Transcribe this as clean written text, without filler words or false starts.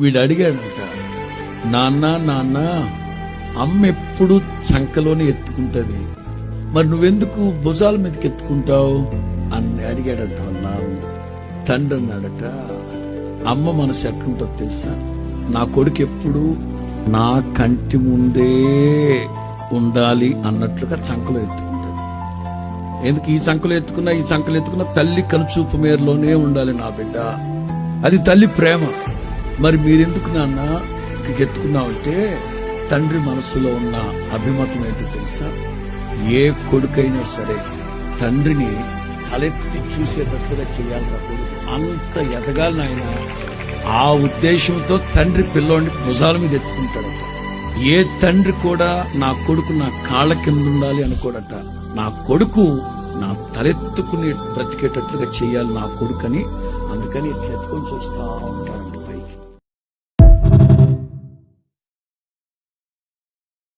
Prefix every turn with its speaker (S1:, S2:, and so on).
S1: వీడు అడిగాడంట, నాన్న నాన్న అమ్మ ఎప్పుడు చంకలోనే ఎత్తుకుంటది, మరి నువ్వెందుకు భుజాల మీదకి ఎత్తుకుంటావు అని అడిగాడట నాన్న. తండ్రి అన్నాడట, అమ్మ మనసు ఎట్లుంటుందో తెలుసా, నా కొడుకు ఎప్పుడు నా కంటి ముందే ఉండాలి అన్నట్లుగా చంకలో ఎత్తుకుంటది. ఎందుకు ఈ చంకలో ఎత్తుకున్నా తల్లి కనుచూపు మేరలోనే ఉండాలి నా బిడ్డ, అది తల్లి ప్రేమ. మరి మీరెందుకు నాన్న ఇక్కడికి ఎత్తుకున్నావంటే, తండ్రి మనసులో ఉన్న అభిమతం ఏంటో తెలుసా, ఏ కొడుకైనా సరే తండ్రిని తలెత్తి చూసేటట్టుగా చేయాలి నా కొడుకు, అంత ఎదగాలి నాయన. ఆ ఉద్దేశంతో తండ్రి పిల్లోడిని భుజాల మీద ఎత్తుకుంటాడట. ఏ తండ్రి కూడా నా కొడుకు నా కాళ్ళ కింద ఉండాలి అనుకోడట. నా కొడుకు నా తలెత్తుకుని బ్రతికేటట్లుగా చేయాలి నా కొడుకని, అందుకని ఇట్లా ఎత్తుకొని చూస్తా ఉంటాడు.